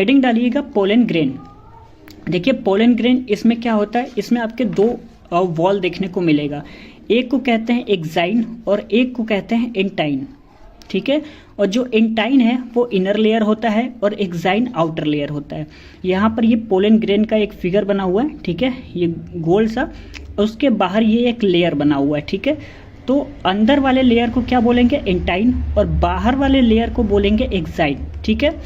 Heading डालिएगा pollen grain. देखिए pollen grain इसमें क्या होता है, इसमें आपके दो वॉल देखने को मिलेगा, एक को कहते हैं एक्साइन और एक को कहते हैं इंटाइन, ठीक है। और जो इंटाइन है वो इनर लेयर होता है और एक्साइन आउटर लेयर होता है। यहाँ पर ये पोलन ग्रेन का एक फिगर बना हुआ है, ठीक है, ये गोल सा, उसके बाहर ये एक लेयर बना हुआ है, ठीक है। तो अंदर वाले लेयर को क्या बोलेंगे, इंटाइन, और बाहर वाले लेयर को बोलेंगे एक्साइन, ठीक है।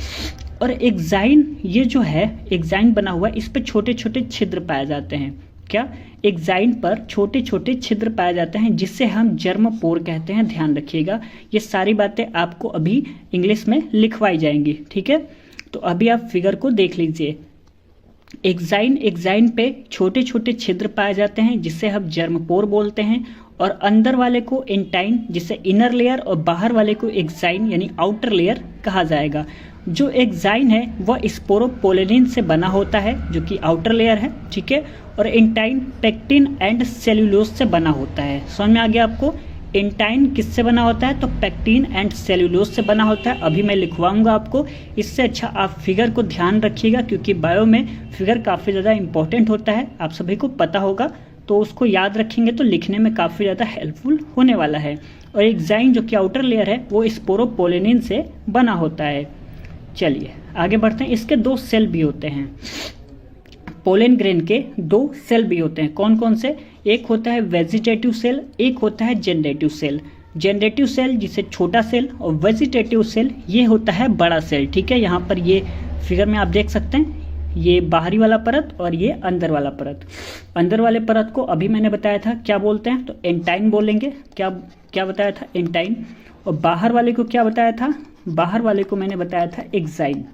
और एक्साइन ये जो है एक्साइन बना हुआ है, इस पे छोटे छोटे छिद्र पाए जाते हैं। क्या, एक्साइन पर छोटे छोटे छिद्र पाए जाते हैं जिससे हम जर्म पोर कहते हैं। ध्यान रखिएगा, ये सारी बातें आपको अभी इंग्लिश में लिखवाई जाएंगी, ठीक है। तो अभी आप फिगर को देख लीजिए। एक्साइन पे छोटे छोटे छिद्र पाए जाते हैं जिससे हम जर्म पोर बोलते हैं, और अंदर वाले को इंटाइन जिसे इनर लेयर, और बाहर वाले को एक्साइन यानी आउटर लेयर कहा जाएगा। जो एक्साइन है वह स्पोरोपोलेनिन से बना होता है जो कि आउटर लेयर है, ठीक है। और इंटाइन पेक्टिन एंड सेल्यूलोज से बना होता है। समझ में आ गया आपको, इंटाइन किससे बना होता है, तो पेक्टिन एंड सेल्यूलोज से बना होता है। अभी मैं लिखवाऊंगा आपको, इससे अच्छा आप फिगर को ध्यान रखिएगा क्योंकि बायो में फिगर काफ़ी ज़्यादा इंपॉर्टेंट होता है, आप सभी को पता होगा, तो उसको याद रखेंगे तो लिखने में काफ़ी ज़्यादा हेल्पफुल होने वाला है। और एक्साइन जो कि आउटर लेयर है वो स्पोरोपोलेनिन से बना होता है। चलिए आगे बढ़ते हैं। इसके दो सेल भी होते हैं, पोलन ग्रेन के दो सेल भी होते हैं। कौन कौन से, एक होता है वेजिटेटिव सेल, एक होता है जनरेटिव सेल। जनरेटिव सेल जिसे छोटा सेल, और वेजिटेटिव सेल ये होता है बड़ा सेल, ठीक है। यहाँ पर ये फिगर में आप देख सकते हैं, ये बाहरी वाला परत और ये अंदर वाला परत। अंदर वाले परत को अभी मैंने बताया था क्या बोलते हैं, तो एंटाइन बोलेंगे। क्या क्या बताया था, एंटाइन। और बाहर वाले को क्या बताया था, बाहर वाले को मैंने बताया था एक्साइन।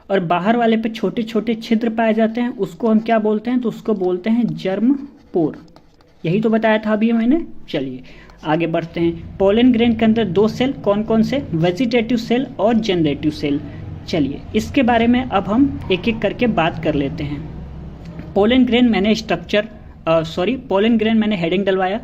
और बाहर वाले पे छोटे छोटे छिद्र पाए जाते हैं, उसको हम क्या बोलते हैं, तो उसको बोलते हैं जर्म पोर। यही तो बताया था अभी मैंने। चलिए आगे बढ़ते हैं। पोलन ग्रेन के अंदर दो सेल, कौन कौन से, वेजिटेटिव सेल और जनरेटिव सेल। चलिए इसके बारे में अब हम एक एक करके बात कर लेते हैं। पोलन ग्रेन मैंने पोलन ग्रेन मैंने हेडिंग डलवाया,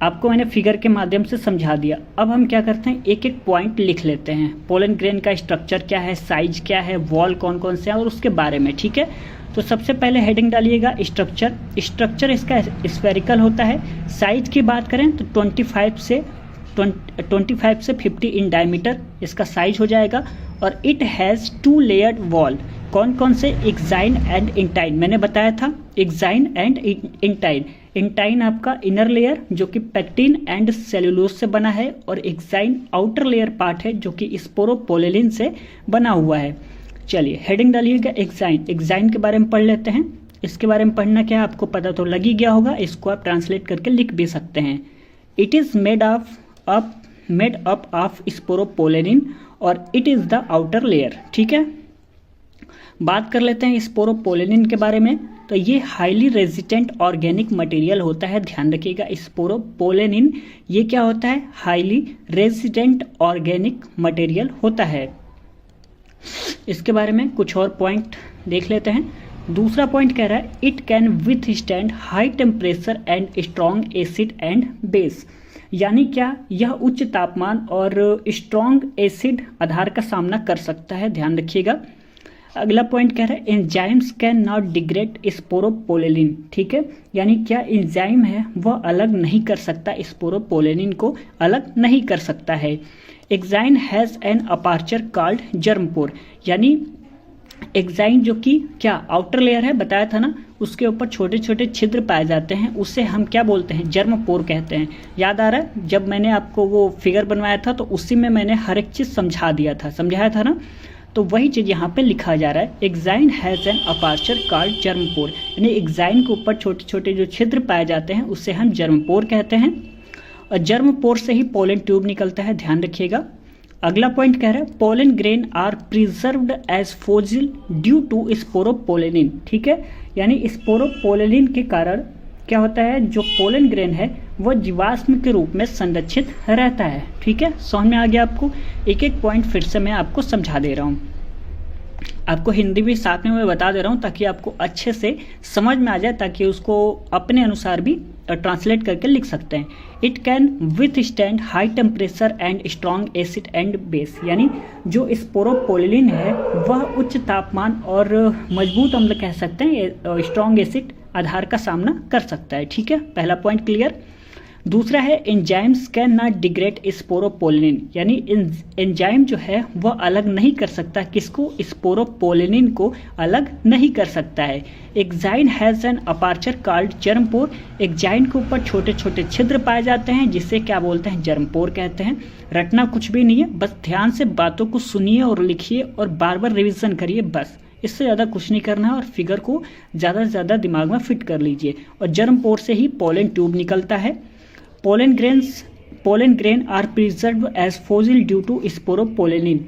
आपको मैंने फिगर के माध्यम से समझा दिया। अब हम क्या करते हैं, एक एक पॉइंट लिख लेते हैं। पोलन ग्रेन का स्ट्रक्चर क्या है, साइज क्या है, वॉल कौन कौन से हैं और उसके बारे में, ठीक है। तो सबसे पहले हेडिंग डालिएगा स्ट्रक्चर। स्ट्रक्चर इसका स्फेरिकल होता है। साइज की बात करें तो 25 से 50 इन डायमीटर इसका साइज हो जाएगा। और इट हैज़ 2 लेयर्ड वॉल। कौन कौन से, एक्साइन एंड इंटाइन। मैंने बताया था एक्साइन एंड इंटाइन। इंटाइन आपका इनर लेयर जो कि पेक्टिन एंड सेल्यूलोज से बना है, और एक्साइन आउटर लेयर पार्ट है जो कि स्पोरोपोलेनिन से बना हुआ है। चलिए हेडिंग डालिएगा एक्साइन। एक्साइन के बारे में पढ़ लेते हैं। इसके बारे में पढ़ना क्या है आपको पता तो लग ही गया होगा, इसको आप ट्रांसलेट करके लिख भी सकते हैं। It is made up of sporopollenin और it is the outer layer, ठीक है। बात कर लेते हैं स्पोरोपोलेनिन के बारे में। तो ये हाईली रेजिस्टेंट ऑर्गेनिक मटेरियल होता है। ध्यान रखिएगा, स्पोरोपोलेनिन ये क्या होता है, हाईली रेजिस्टेंट ऑर्गेनिक मटेरियल होता है। इसके बारे में कुछ और पॉइंट देख लेते हैं। दूसरा पॉइंट कह रहा है it can withstand high temperature and strong acid and base. यानी क्या, यह उच्च तापमान और स्ट्रॉन्ग एसिड आधार का सामना कर सकता है। ध्यान रखिएगा। अगला पॉइंट कह रहा है enzymes can not degrade sporopollenin, ठीक है। यानी क्या एंजाइम है वह अलग नहीं कर सकता, स्पोरोपोलेनिन को अलग नहीं कर सकता है। Exine has an aperture called germ pore. यानी एक्साइन जो कि क्या आउटर लेयर है, बताया था ना, उसके ऊपर छोटे छोटे छिद्र पाए जाते हैं, उससे हम क्या बोलते हैं, जर्मपोर कहते हैं। याद आ रहा है, जब मैंने आपको वो फिगर बनवाया था तो उसी में मैंने हर एक चीज़ समझाया था ना, तो वही चीज़ यहाँ पे लिखा जा रहा है। Exine has an aperture called germ pore. यानी एक्साइन के ऊपर छोटे छोटे जो छिद्र पाए जाते हैं उससे हम जर्मपोर कहते हैं, और जर्मपोर से ही पोलन ट्यूब निकलता है। ध्यान रखिएगा। अगला पॉइंट कह रहा है pollen grain are preserved as fossil due to sporopollenin, ठीक है। यानी स्पोरोपोलेनिन के कारण क्या होता है, जो पोलन ग्रेन है वह जीवाश्म के रूप में संरक्षित रहता है, ठीक है। समझ में आ गया आपको। एक एक पॉइंट फिर से मैं आपको समझा दे रहा हूँ। आपको हिंदी भी साथ में मैं बता दे रहा हूँ ताकि आपको अच्छे से समझ में आ जाए, ताकि उसको अपने अनुसार भी ट्रांसलेट करके लिख सकते हैं। It can with stand high temperature and strong acid and base, यानी जो स्पोरोपोलिन है वह उच्च तापमान और मजबूत अम्ल कह सकते हैं, स्ट्रॉन्ग एसिड आधार का सामना कर सकता है। ठीक है, पहला पॉइंट क्लियर। दूसरा है enzymes can not degrade sporopollenin, यानी एंजाइम जो है वह अलग नहीं कर सकता, किसको, स्पोरोपोलिन को अलग नहीं कर सकता है। Exine has an aperture called germ pore, exine के ऊपर छोटे छोटे छिद्र पाए जाते हैं जिसे क्या बोलते हैं, जर्मपोर कहते हैं। रटना कुछ भी नहीं है, बस ध्यान से बातों को सुनिए और लिखिए और बार बार रिविजन करिए, बस इससे ज़्यादा कुछ नहीं करना है, और फिगर को ज़्यादा से ज़्यादा दिमाग में फिट कर लीजिए। और जर्मपोर से ही पोलन ट्यूब निकलता है। Pollen grain are preserve as fossil due to sporopollenin.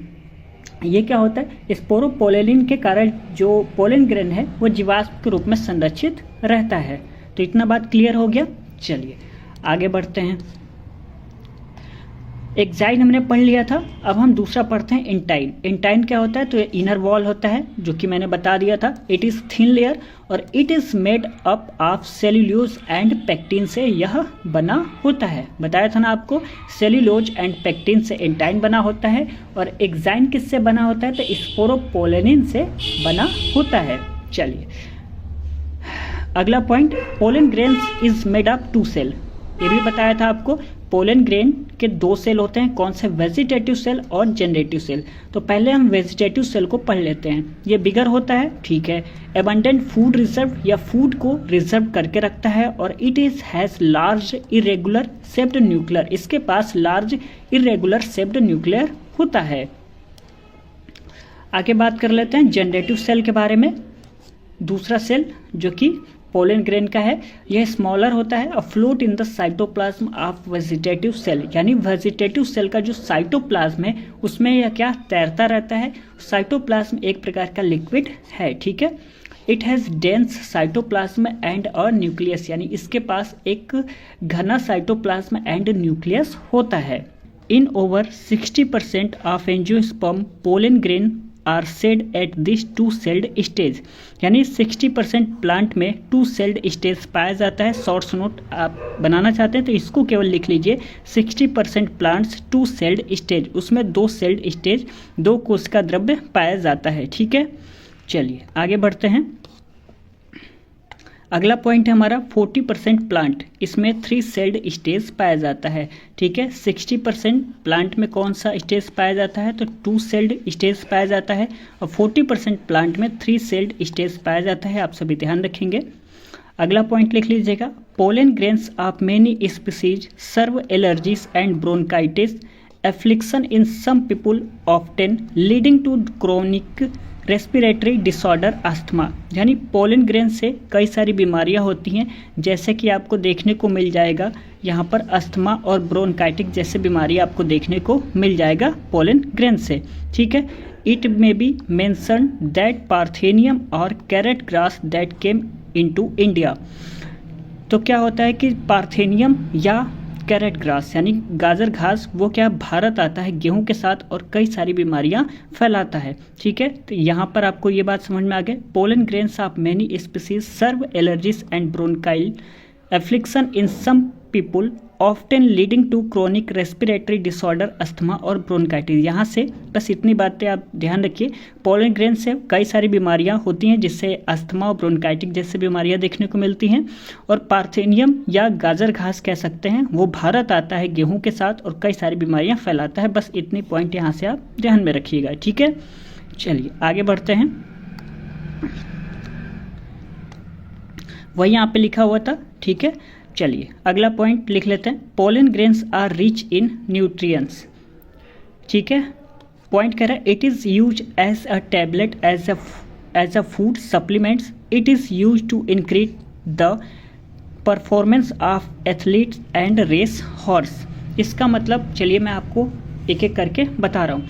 ये क्या होता है, स्पोरोपोलिन के कारण जो पोलन ग्रेन है वो जीवाश्म के रूप में संरक्षित रहता है। तो इतना बात क्लियर हो गया। चलिए आगे बढ़ते हैं। एग्जाइन हमने पढ़ लिया था, अब हम दूसरा पढ़ते हैं इंटाइन। इंटाइन क्या होता है, तो ये इनर वॉल होता है जो कि मैंने बता दिया था। इट इज़ थिन लेयर और it is made up of cellulose and pectin से यह बना होता है। बताया था ना आपको, सेल्यूलोज एंड पेक्टिन से इंटाइन बना होता है। और एग्जाइन किससे बना होता है, तो स्पोरोपोलिन से बना होता है। चलिए अगला point, pollen grains is made up two cell. ये भी बताया था आपको, पोलन ग्रेन के दो सेल होते हैं, कौन से, वेजिटेटिव सेल और जनरेटिव सेल। तो पहले हम वेजिटेटिव सेल को पढ़ लेते हैं। ये बिगर होता है, ठीक है, एबंडेंट फूड रिजर्व या फूड को रिजर्व करके रखता है। और it is has large irregular shaped nuclear, इसके पास लार्ज इरेगुलर शेप्ड न्यूक्लियर होता है। आगे बात कर लेते हैं जनरेटिव सेल के बारे में। दूसरा सेल जो कि पोलन ग्रेन का है, यह स्मॉलर होता है, float in the cytoplasm of vegetative cell, यानी वेजिटेटिव सेल का जो साइटोप्लाज्म है उसमें यह क्या तैरता रहता है। साइटोप्लाज्म एक प्रकार का लिक्विड है, ठीक है। It has dense cytoplasm and a nucleus, यानी इसके पास एक घना साइटोप्लाज्म एंड न्यूक्लियस होता है। In over 60% of angiosperm pollen grain are shed at this two celled stage, यानी 60% प्लांट में टू सेल्ड स्टेज पाया जाता है। शॉर्ट्स नोट आप बनाना चाहते हैं तो इसको केवल लिख लीजिए, 60% प्लांट्स टू सेल्ड स्टेज, उसमें दो सेल्ड स्टेज, दो कोशिका द्रव्य पाया जाता है, ठीक है। चलिए आगे बढ़ते हैं। अगला पॉइंट है हमारा 40% प्लांट, इसमें 3 सेल्ड स्टेज पाया जाता है, ठीक है। 60% प्लांट में कौन सा स्टेज पाया जाता है, तो 2 सेल्ड स्टेज पाया जाता है। और 40% प्लांट में 3 सेल्ड स्टेज पाया जाता है, आप सभी ध्यान रखेंगे। अगला पॉइंट लिख लीजिएगा, pollen grains of many species severe allergies and bronchitis affliction in some people often leading to chronic respiratory disorder asthma, यानी पोलन ग्रेन से कई सारी बीमारियां होती हैं, जैसे कि आपको देखने को मिल जाएगा यहाँ पर अस्थमा और ब्रोंकाइटिक जैसे बीमारी आपको देखने को मिल जाएगा पोलन ग्रेन से, ठीक है। It may be mention that parthenium और carrot grass that came into India. तो क्या होता है कि पार्थेनियम या कैरेट ग्रास यानी गाजर घास वो क्या भारत आता है गेहूं के साथ और कई सारी बीमारियां फैलाता है, ठीक है। तो यहाँ पर आपको ये बात समझ में आ गई। Pollen grains of many species severe allergies and bronchial affliction in some people often leading to chronic respiratory disorder asthma और ब्रोंकाइटिस। यहाँ से बस इतनी बातें आप ध्यान रखिए, पोलन ग्रेन से कई सारी बीमारियां होती हैं जिससे अस्थमा और ब्रोंकाइटिक जैसी बीमारियां देखने को मिलती हैं। और पार्थेनियम या गाजर घास कह सकते हैं, वो भारत आता है गेहूं के साथ और कई सारी बीमारियां फैलाता है। बस इतनी पॉइंट यहाँ से आप ध्यान में रखिएगा, ठीक है। चलिए आगे बढ़ते हैं। वही यहाँ पे लिखा हुआ था, ठीक है। चलिए अगला पॉइंट लिख लेते हैं, pollen grains are rich in nutrients, ठीक है। पॉइंट कह रहा है it is use as a tablet as a food supplements, it is use to increase the performance of athletes and race horse. इसका मतलब चलिए मैं आपको एक एक करके बता रहा हूँ।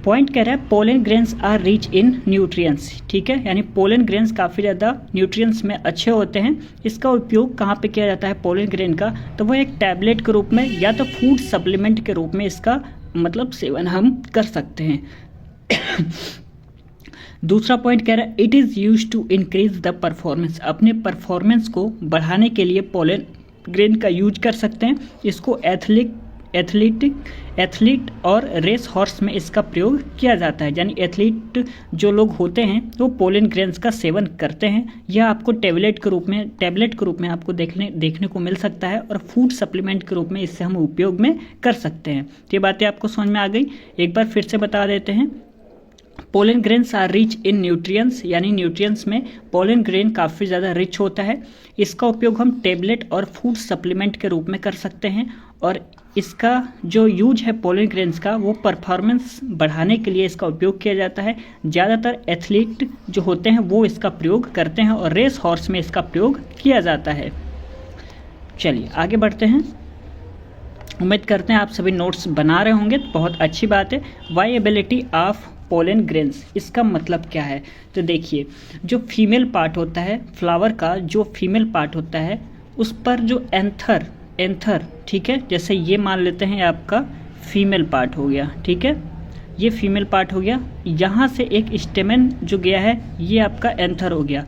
पॉइंट कह रहा है pollen grains are rich in nutrients, ठीक है, यानी पोलन ग्रेन्स काफ़ी ज़्यादा न्यूट्रिएंट्स में अच्छे होते हैं। इसका उपयोग कहाँ पे किया जाता है पोलन ग्रेन का, तो वो एक टैबलेट के रूप में या तो फूड सप्लीमेंट के रूप में इसका मतलब सेवन हम कर सकते हैं। दूसरा पॉइंट कह रहा है it is use to increase the performance, अपने परफॉर्मेंस को बढ़ाने के लिए पोलन ग्रेन का यूज कर सकते हैं। इसको एथलीट और रेस हॉर्स में इसका प्रयोग किया जाता है, यानी एथलीट जो लोग होते हैं वो पोलन ग्रेन्स का सेवन करते हैं। यह आपको टैबलेट के रूप में आपको देखने को मिल सकता है और फूड सप्लीमेंट के रूप में इससे हम उपयोग में कर सकते हैं। तो ये बातें आपको समझ में आ गई। एक बार फिर से बता देते हैं, pollen grains are rich in nutrients, यानी न्यूट्रिएंट्स में पोलन ग्रेन काफ़ी ज़्यादा रिच होता है। इसका उपयोग हम टेबलेट और फूड सप्लीमेंट के रूप में कर सकते हैं और इसका जो यूज है पोलन ग्रेन्स का वो परफॉर्मेंस बढ़ाने के लिए इसका उपयोग किया जाता है। ज़्यादातर एथलीट जो होते हैं वो इसका प्रयोग करते हैं और रेस हॉर्स में इसका प्रयोग किया जाता है। चलिए आगे बढ़ते हैं। उम्मीद करते हैं आप सभी नोट्स बना रहे होंगे, तो बहुत अच्छी बात है। वायबिलिटी ऑफ पोलन ग्रेन्स, इसका मतलब क्या है? तो देखिए, जो फीमेल पार्ट होता है फ्लावर का, जो फीमेल पार्ट होता है उस पर जो एंथर ठीक है, जैसे ये मान लेते हैं आपका फीमेल पार्ट हो गया, ठीक है, ये फीमेल पार्ट हो गया। यहाँ से एक स्टेमेन जो गया है ये आपका एंथर हो गया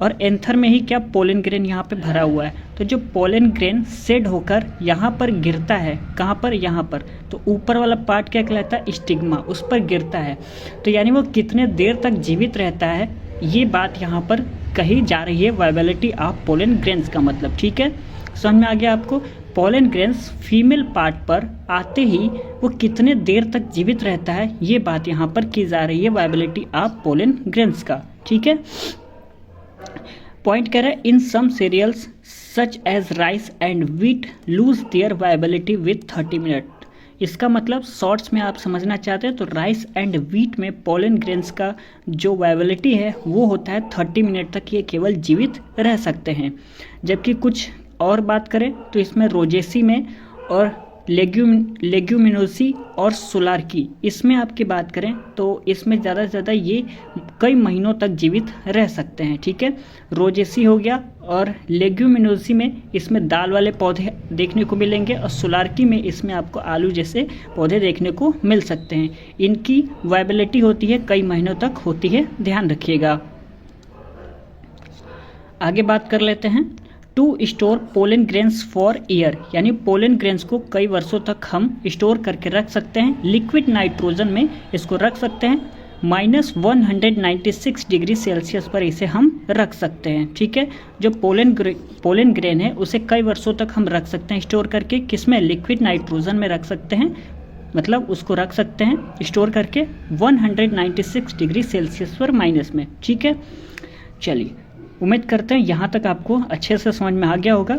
और एंथर में ही क्या पोलन ग्रेन यहाँ पे भरा हुआ है। तो जो पोलन ग्रेन सेड होकर यहाँ पर गिरता है, कहाँ पर? यहाँ पर। तो ऊपर वाला पार्ट क्या कहलाता है? स्टिग्मा, उस पर गिरता है। तो यानी वो कितने देर तक जीवित रहता है ये बात यहाँ पर कही जा रही है, वायबिलिटी ऑफ पोलन ग्रेन्स का मतलब, ठीक है। समझ में आ गया आपको? पोलन ग्रेन्स फीमेल पार्ट पर आते ही वो कितने देर तक जीवित रहता है ये बात यहाँ पर की जा रही है, वायबिलिटी ऑफ पोलन ग्रेन्स का, ठीक है। पॉइंट कह रहा है in some cereals such as rice and wheat lose their viability with 30 minute. इसका मतलब शॉर्ट्स में आप समझना चाहते हैं तो राइस एंड व्हीट में पोलन ग्रेन्स का जो वायबिलिटी है वो होता है 30 मिनट तक ये केवल जीवित रह सकते हैं। जबकि कुछ और बात करें तो इसमें रोजेसी में और लेग्यूमिनोसी और सोलार्की, इसमें आपकी बात करें तो इसमें ज़्यादा से ज़्यादा ये कई महीनों तक जीवित रह सकते हैं, ठीक है। रोजेसी हो गया और लेग्यूमिनोसी में इसमें दाल वाले पौधे देखने को मिलेंगे और सोलार्की में इसमें आपको आलू जैसे पौधे देखने को मिल सकते हैं। इनकी वायबिलिटी होती है कई महीनों तक होती है, ध्यान रखिएगा। आगे बात कर लेते हैं। To store pollen grains for year, यानी पोलन ग्रेन्स को कई वर्षों तक हम स्टोर करके रख सकते हैं। लिक्विड नाइट्रोजन में इसको रख सकते हैं, -196 डिग्री सेल्सियस पर इसे हम रख सकते हैं, ठीक है। जो पोलन ग्रेन है उसे कई वर्षों तक हम रख सकते हैं स्टोर करके, किसमें? लिक्विड नाइट्रोजन में रख सकते हैं, मतलब उसको रख सकते हैं स्टोर करके 196 डिग्री सेल्सियस पर माइनस में, ठीक है। चलिए उम्मीद करते हैं यहाँ तक आपको अच्छे से समझ में आ गया होगा।